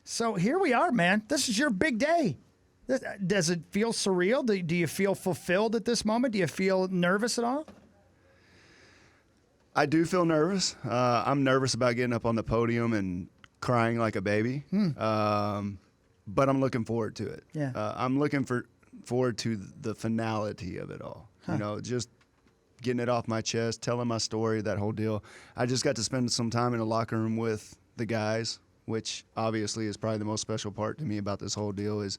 So here we are, man. This is your big day. Does it feel surreal? Do you feel fulfilled at this moment? Do you feel nervous at all? I do feel nervous. I'm nervous about getting up on the podium and crying like a baby. But I'm looking forward to it. Yeah. I'm looking forward to the finality of it all. You know, just getting it off my chest, telling my story, that whole deal. I just got to spend some time in the locker room with the guys, which obviously is probably the most special part to me about this whole deal is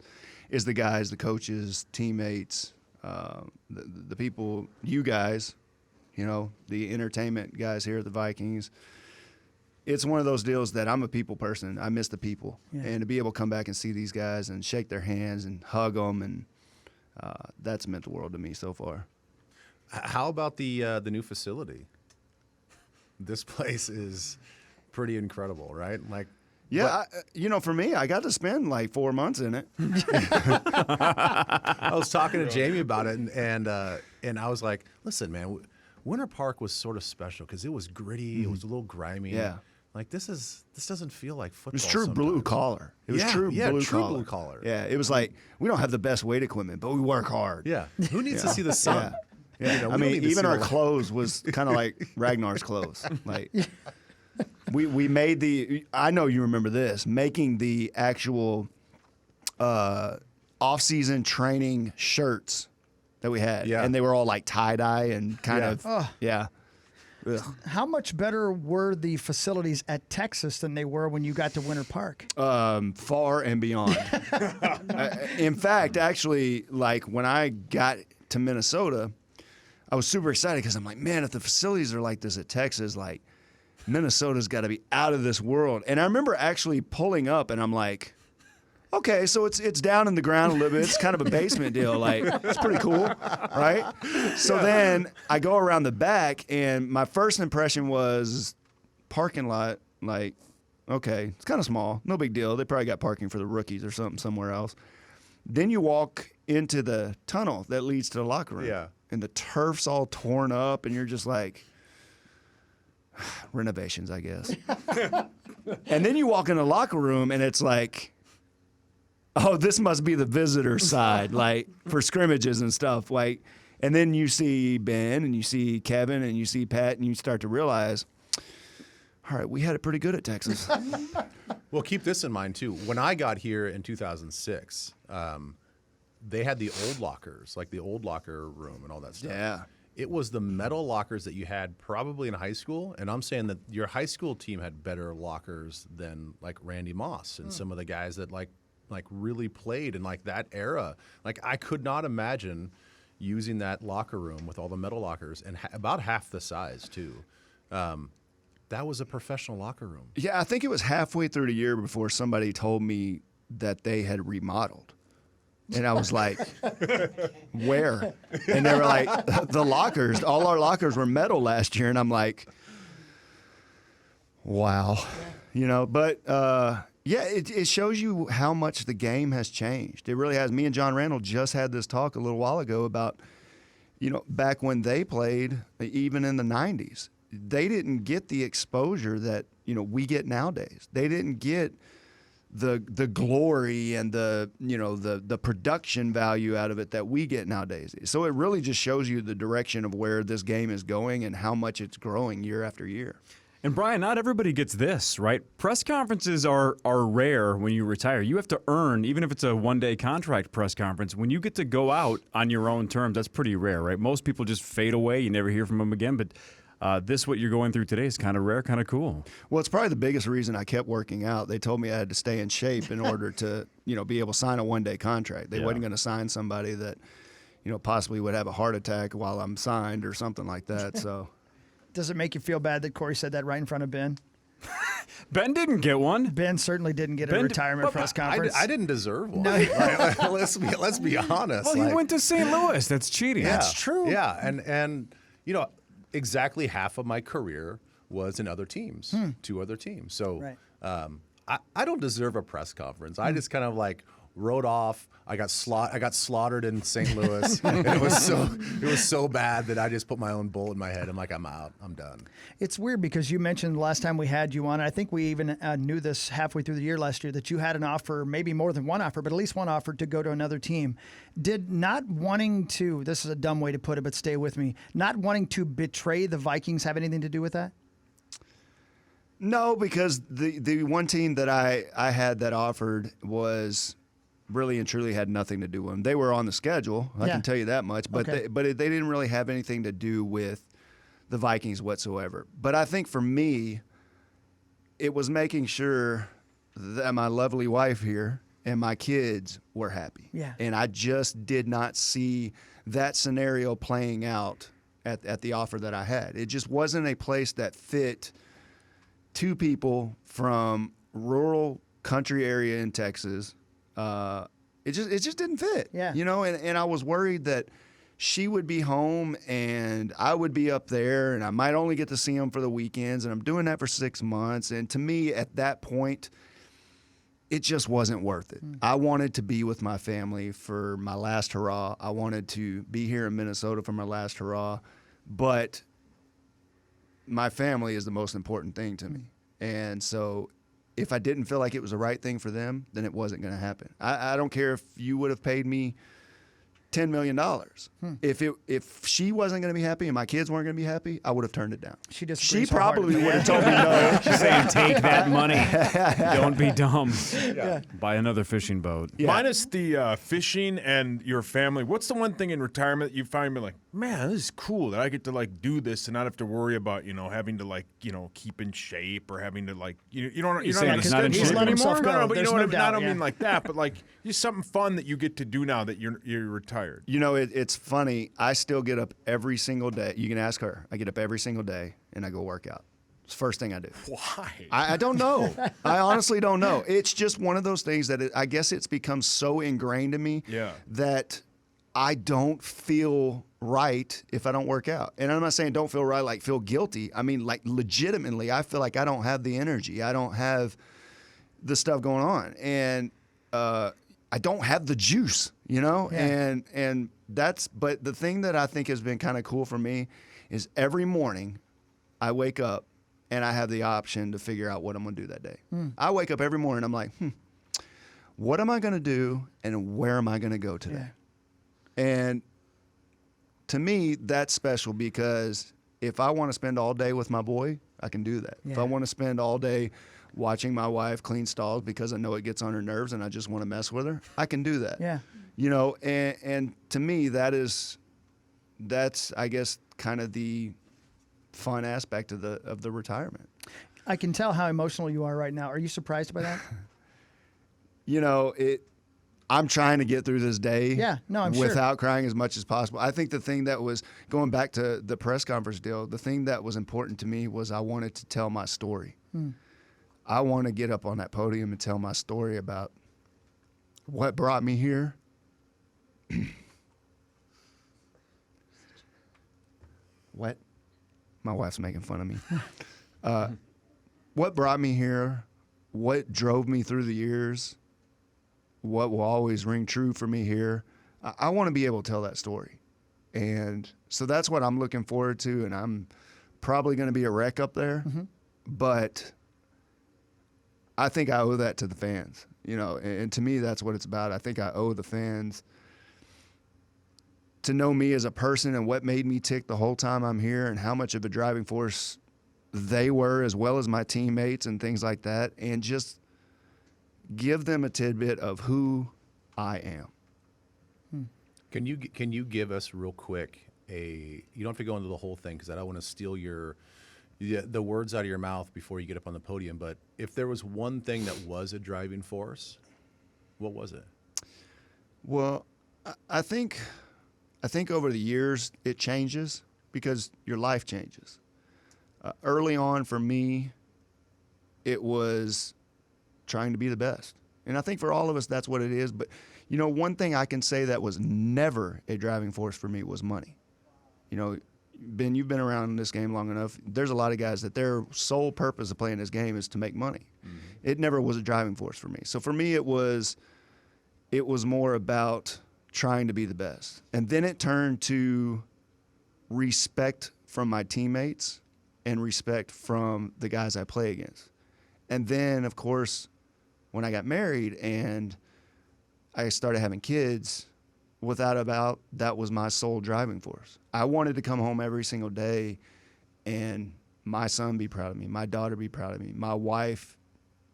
the guys, the coaches, teammates, the people, you guys, you know, the entertainment guys here at the Vikings. It's one of those deals that I'm a people person. I miss the people. Yeah. And to be able to come back and see these guys and shake their hands and hug them, and that's meant the world to me so far. How about the new facility? This place is pretty incredible, right? Like, yeah, you know, for me, I got to spend like 4 months in it. I was talking to Jamie about it, and I was like, listen, man, Winter Park was sort of special because it was gritty, it was a little grimy. Yeah. Like this doesn't feel like football. It was true blue collar. It was true blue collar. Yeah, it was like, we don't have the best weight equipment, but we work hard. Yeah. Who needs to see the sun? Yeah. You know, I mean, even our clothes was kind of like Ragnar's clothes. Like, we made I know you remember this, making the actual off-season training shirts that we had. Yeah. And they were all like tie-dye and kind of, Ugh. How much better were the facilities at Texas than they were when you got to Winter Park? Far and beyond. In fact, actually, like when I got to Minnesota, I was super excited because I'm like, man, if the facilities are like this at Texas, like Minnesota's got to be out of this world. And I remember actually pulling up and I'm like, okay, so it's down in the ground a little bit. It's kind of a basement deal. Like, it's pretty cool, right? So then I go around the back, and my first impression was parking lot, like, okay, it's kind of small. No big deal. They probably got parking for the rookies or something somewhere else. Then you walk into the tunnel that leads to the locker room. Yeah. And the turf's all torn up, and you're just like, renovations, I guess. And then you walk in the locker room, and it's like, oh, this must be the visitor side, like for scrimmages and stuff. Like, and then you see Ben and you see Kevin and you see Pat, and you start to realize, all right, we had it pretty good at Texas. Well, keep this in mind too. When I got here in 2006, they had the old lockers, like the old locker room and all that stuff. Yeah. It was the metal lockers that you had probably in high school, and I'm saying that your high school team had better lockers than like Randy Moss and some of the guys that like really played in like that era. Like I could not imagine using that locker room with all the metal lockers and about half the size too. That was a professional locker room. Yeah, I think it was halfway through the year before somebody told me that they had remodeled. And I was like, where? And they were like, the lockers, all our lockers were metal last year. And I'm like, wow. You know, but yeah, it shows you how much the game has changed. It really has. Me and John Randall just had this talk a little while ago about, you know, back when they played, even in the 90s, they didn't get the exposure that, you know, we get nowadays. They didn't get the glory and the, you know, the production value out of it that we get nowadays. So it really just shows you the direction of where this game is going and how much it's growing year after year. And Brian, not everybody gets this, right? Press conferences are rare when you retire. You have to earn, even if it's a one-day contract press conference, when you get to go out on your own terms, that's pretty rare, right? Most people just fade away. You never hear from them again. But what you're going through today is kind of rare, kind of cool. Well, it's probably the biggest reason I kept working out. They told me I had to stay in shape in order to, you know, be able to sign a one-day contract. They wasn't going to sign somebody that, you know, possibly would have a heart attack while I'm signed or something like that. So. Does it make you feel bad that Corey said that right in front of Ben? Ben didn't get one. Ben certainly didn't get a retirement press conference. I didn't deserve one. No. Let's be honest. Well, he went to St. Louis. That's cheating. Yeah, that's true. Yeah, and you know, exactly half of my career was in other teams, 2 other teams. So right. I don't deserve a press conference. I just kind of like rode off. I got slaughtered in St. Louis. And it was so bad that I just put my own bullet in my head. I'm like, I'm out. I'm done. It's weird because you mentioned the last time we had you on, I think we even knew this halfway through the year last year, that you had an offer, maybe more than one offer, but at least one offer to go to another team. Did not wanting to, this is a dumb way to put it, but stay with me, not wanting to betray the Vikings have anything to do with that? No, because the one team that I had that offered was really and truly had nothing to do with them. They were on the schedule, I can tell you that much, but Okay. they didn't really have anything to do with the Vikings whatsoever. But I think for me, it was making sure that my lovely wife here and my kids were happy. Yeah. And I just did not see that scenario playing out at the offer that I had. It just wasn't a place that fit two people from rural country area in Texas. It just didn't fit. Yeah. You know, and I was worried that she would be home and I would be up there and I might only get to see them for the weekends, and I'm doing that for 6 months. And to me, at that point, it just wasn't worth it. I wanted to be with my family for my last hurrah. I wanted to be here in Minnesota for my last hurrah. But my family is the most important thing to me. And so if I didn't feel like it was the right thing for them, then it wasn't going to happen. I don't care if you would have paid me $10 million. If she wasn't going to be happy and my kids weren't going to be happy, I would have turned it down. She just She probably would have told me no. She's saying, take that money. Don't be dumb. Buy another fishing boat. Yeah. Minus the fishing and your family, what's the one thing in retirement that you find me like, man, this is cool that I get to like do this and not have to worry about, having to like, keep in shape or having to like, you don't He's saying he's not in he's shape letting anymore? himself go. No, but you There's know no what I mean? I doubt, don't yeah. mean like that, but like just something fun that you get to do now that you're retired. You know, it's funny. I still get up every single day. You can ask her. I get up every single day and I go work out. It's the first thing I do. Why? I don't know. I honestly don't know. It's just one of those things that I guess it's become so ingrained in me Yeah. that I don't feel right if I don't work out. And I'm not saying don't feel right, like feel guilty. I mean, like legitimately, I feel like I don't have the energy. I don't have the stuff going on. And I don't have the juice, Yeah. and but the thing that I think has been kind of cool for me is every morning I wake up and I have the option to figure out what I'm going to do that day. I wake up every morning, I'm like, what am I going to do and where am I going to go today? And to me, that's special because if I want to spend all day with my boy, I can do that. If Yeah. I want to spend all day watching my wife clean stalls because I know it gets on her nerves and I just want to mess with her, I can do that. Yeah. And to me, that's I guess kind of the fun aspect of the retirement. I can tell how emotional you are right now. Are you surprised by that? I'm trying to get through this day Yeah, no, I'm sure. without crying as much as possible. I think the thing that was, going back to the press conference deal, the thing that was important to me was I wanted to tell my story. I want to get up on that podium and tell my story about what brought me here. What? My wife's making fun of me. What brought me here, what drove me through the years, what will always ring true for me here. I want to be able to tell that story. And so that's what I'm looking forward to, and I'm probably going to be a wreck up there. But I think I owe that to the fans, and to me that's what it's about. I think I owe the fans to know me as a person and what made me tick the whole time I'm here and how much of a driving force they were, as well as my teammates and things like that, and just give them a tidbit of who I am. Can you give us real quick you don't have to go into the whole thing because I don't want to steal the words out of your mouth before you get up on the podium, but if there was one thing that was a driving force, what was it? Well, I think over the years it changes because your life changes. Early on for me, it was trying to be the best. And I think for all of us, that's what it is. But, one thing I can say that was never a driving force for me was money. Ben, you've been around this game long enough. There's a lot of guys that their sole purpose of playing this game is to make money. It never was a driving force for me. So for me, it was it was more about trying to be the best. And then it turned to respect from my teammates and respect from the guys I play against. And then, of course, when I got married and I started having kids, without a doubt, that was my sole driving force. I wanted to come home every single day and my son be proud of me, my daughter be proud of me, my wife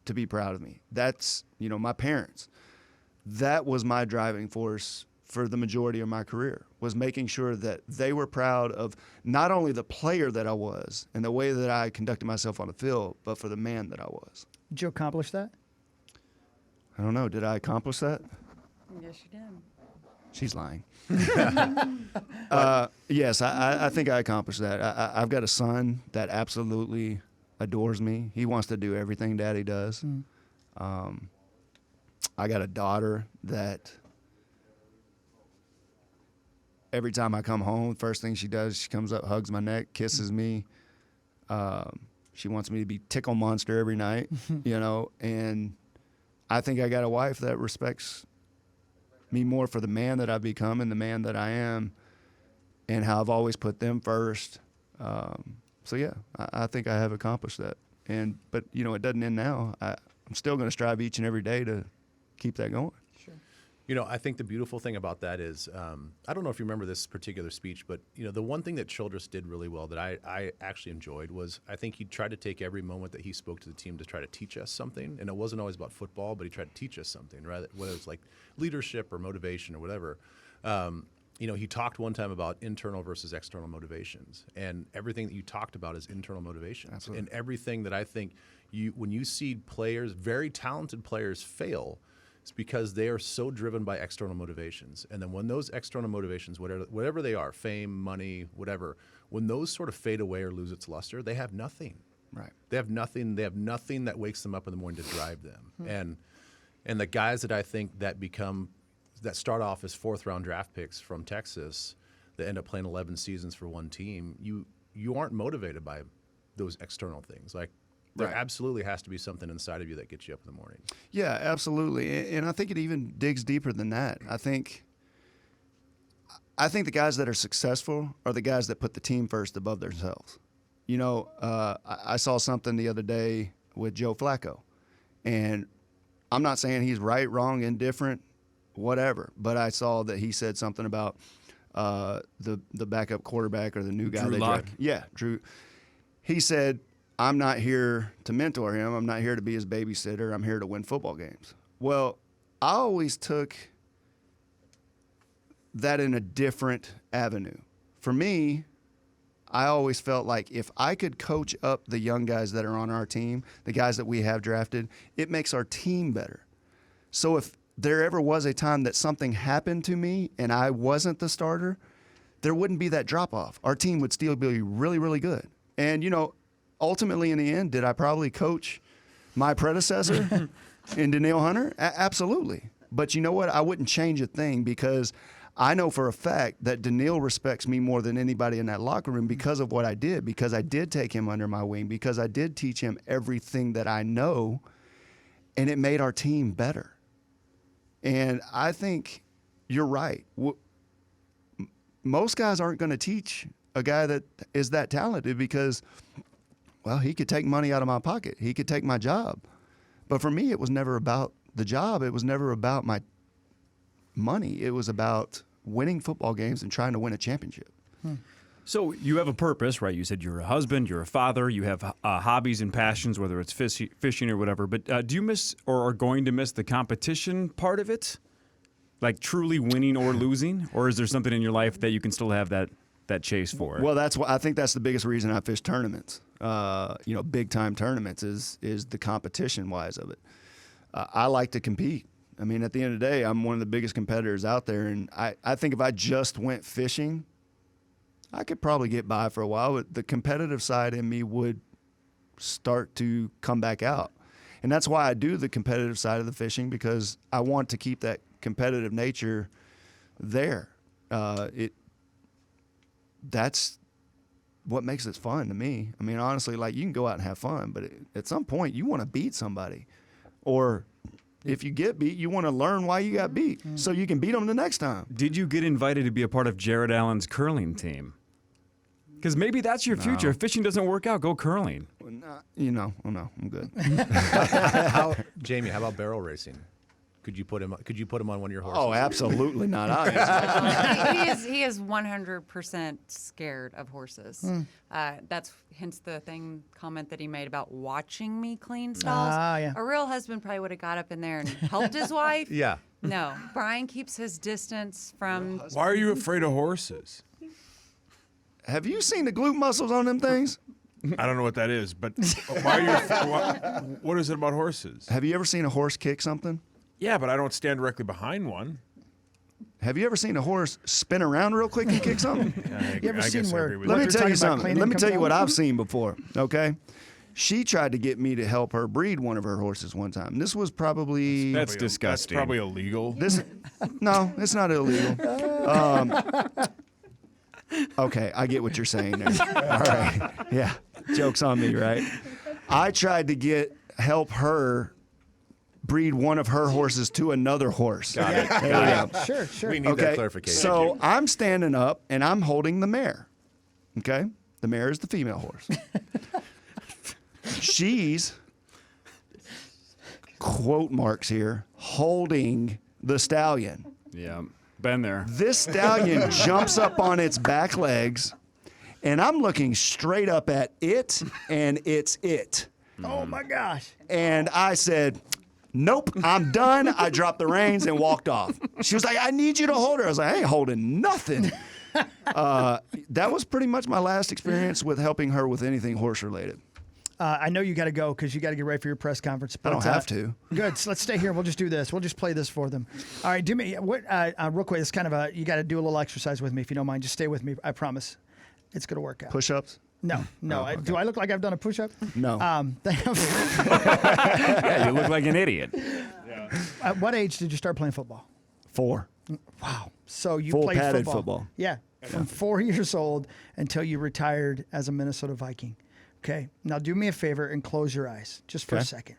to be proud of me. That's, my parents. That was my driving force for the majority of my career, was making sure that they were proud of not only the player that I was and the way that I conducted myself on the field, but for the man that I was. Did you accomplish that? I don't know. Did I accomplish that? Yes, you did. She's lying. Yes, I think I accomplished that. I've got a son that absolutely adores me. He wants to do everything Daddy does. I got a daughter that every time I come home, first thing she does, she comes up, hugs my neck, kisses me. She wants me to be tickle monster every night, and I think I got a wife that respects me more for the man that I've become and the man that I am and how I've always put them first. So yeah, I think I have accomplished that. But it doesn't end now. I'm still going to strive each and every day to keep that going. I think the beautiful thing about that is, I don't know if you remember this particular speech, but the one thing that Childress did really well that I actually enjoyed was I think he tried to take every moment that he spoke to the team to try to teach us something. And it wasn't always about football, but he tried to teach us something, right? Whether it's like leadership or motivation or whatever. He talked one time about internal versus external motivations, and everything that you talked about is internal motivations. Absolutely. And everything that I think when you see players, very talented players, fail, it's because they are so driven by external motivations. And then when those external motivations, whatever they are, fame, money, whatever, when those sort of fade away or lose its luster, they have nothing. Right. They have nothing. They have nothing that wakes them up in the morning to drive them. And the guys that I think that start off as fourth-round draft picks from Texas that end up playing 11 seasons for one team, you aren't motivated by those external things. Like, there Right. absolutely has to be something inside of you that gets you up in the morning. Yeah, absolutely. And I think it even digs deeper than that. I think the guys that are successful are the guys that put the team first above themselves. I saw something the other day with Joe Flacco, and I'm not saying he's right, wrong, indifferent, whatever, but I saw that he said something about the backup quarterback or the new guy Drew they Lock. drafted. Yeah, Drew. He said, I'm not here to mentor him. I'm not here to be his babysitter. I'm here to win football games. Well, I always took that in a different avenue. For me, I always felt like if I could coach up the young guys that are on our team, the guys that we have drafted, it makes our team better. So if there ever was a time that something happened to me and I wasn't the starter, there wouldn't be that drop-off. Our team would still be really, really good. And, ultimately, in the end, did I probably coach my predecessor in Danielle Hunter? Absolutely. But you know what? I wouldn't change a thing because I know for a fact that Danielle respects me more than anybody in that locker room because of what I did, because I did take him under my wing, because I did teach him everything that I know, and it made our team better. And I think you're right. Most guys aren't going to teach a guy that is that talented because – well, he could take money out of my pocket. He could take my job. But for me, it was never about the job. It was never about my money. It was about winning football games and trying to win a championship. So you have a purpose, right? You said you're a husband, you're a father, you have hobbies and passions, whether it's fishing or whatever. But do you miss or are going to miss the competition part of it? Like truly winning or losing? Or is there something in your life that you can still have that chase for? Well, I think that's the biggest reason I fish tournaments. Big time tournaments is the competition wise of it. I like to compete. I mean, at the end of the day, I'm one of the biggest competitors out there, and I think if I just went fishing, I could probably get by for a while, but the competitive side in me would start to come back out. And that's why I do the competitive side of the fishing, because I want to keep that competitive nature there. That's what makes it fun to me. I mean, honestly, like, you can go out and have fun, but at some point you want to beat somebody or if you get beat, you want to learn why you got beat so you can beat them the next time. Did you get invited to be a part of Jared Allen's curling team? Because maybe that's your future. If fishing doesn't work out, go curling. No, I'm good. Jamie, how about barrel racing? Could you put him on one of your horses? Oh, absolutely not. Obviously. He is 100% scared of horses. That's hence the comment that he made about watching me clean stalls. Yeah. A real husband probably would have got up in there and helped his wife. Yeah. No, Brian keeps his distance from. Why are you afraid of horses? Have you seen the glute muscles on them things? I don't know what that is, but why are you? What is it about horses? Have you ever seen a horse kick something? Yeah, but I don't stand directly behind one. Have you ever seen a horse spin around real quick and kick something? You ever seen where? Let me you're tell talking you about something. cleaning Let me comes tell you out? what I've seen before, okay? She tried to get me to help her breed one of her horses one time. This was probably... That's disgusting. That's probably illegal. No, it's not illegal. Okay, I get what you're saying there. All right. Yeah, joke's on me, right? I tried to help her breed one of her horses to another horse. Got it. Yeah, sure. We need that clarification. So I'm standing up and I'm holding the mare. Okay? The mare is the female horse. She's, quote marks here, holding the stallion. Yeah, been there. This stallion jumps up on its back legs, and I'm looking straight up at it, and it's it. Oh my gosh. And I said, nope, I'm done. I dropped the reins and walked off. She was like, I need you to hold her. I was like, I ain't holding nothing. That was pretty much my last experience with helping her with anything horse related. I know you got to go because you got to get ready for your press conference. I don't have to. Good. So let's stay here. We'll just do this. We'll just play this for them. All right. Do me real quick. It's kind of you got to do a little exercise with me if you don't mind. Just stay with me. I promise. It's going to work out. Push-ups? No. okay. Do I look like I've done a push-up? No. Yeah, you look like an idiot. At what age did you start playing football? 4. Wow. So you Full played padded football. Yeah. From 4 years old until you retired as a Minnesota Viking. Okay. Now do me a favor and close your eyes just for a second.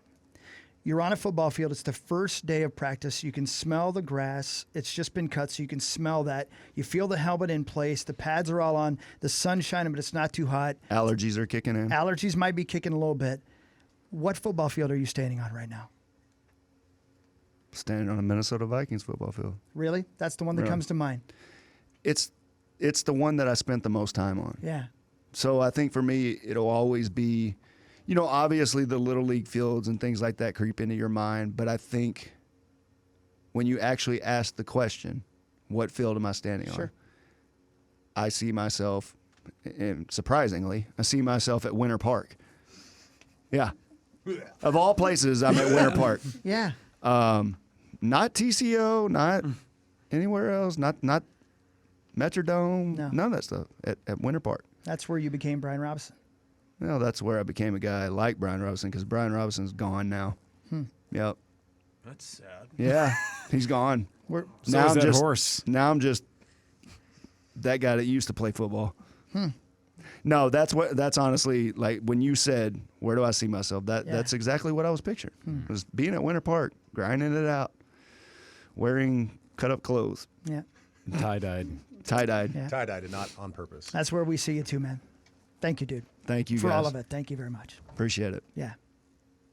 You're on a football field. It's the first day of practice. You can smell the grass. It's just been cut, so you can smell that. You feel the helmet in place. The pads are all on. The sun's shining, but it's not too hot. Allergies are kicking in. Allergies might be kicking a little bit. What football field are you standing on right now? Standing on a Minnesota Vikings football field. Really? That's the one that Really? comes to mind. It's the one that I spent the most time on. Yeah. So I think for me, it'll always be, obviously the little league fields and things like that creep into your mind. But I think when you actually ask the question, what field am I standing on? I see myself, and surprisingly, I see myself at Winter Park. Yeah. Of all places, I'm at Winter Park. Yeah. Not TCO, not anywhere else, not Metrodome, No. none of that stuff at Winter Park. That's where you became Brian Robison. Well, that's where I became a guy like Brian Robison because Brian Robison's gone now. Yep. That's sad. Yeah, he's gone. So is that horse. Now I'm just that guy that used to play football. No, that's honestly like when you said, "Where do I see myself?" That's exactly what I was picturing. Was being at Winter Park, grinding it out, wearing cut up clothes, Yeah. Tie-dyed. tie-dyed. Yeah. Tie-dyed and not on purpose. That's where we see you too, man. Thank you, dude. Thank you For guys. all of it. Thank you very much. Appreciate it. Yeah.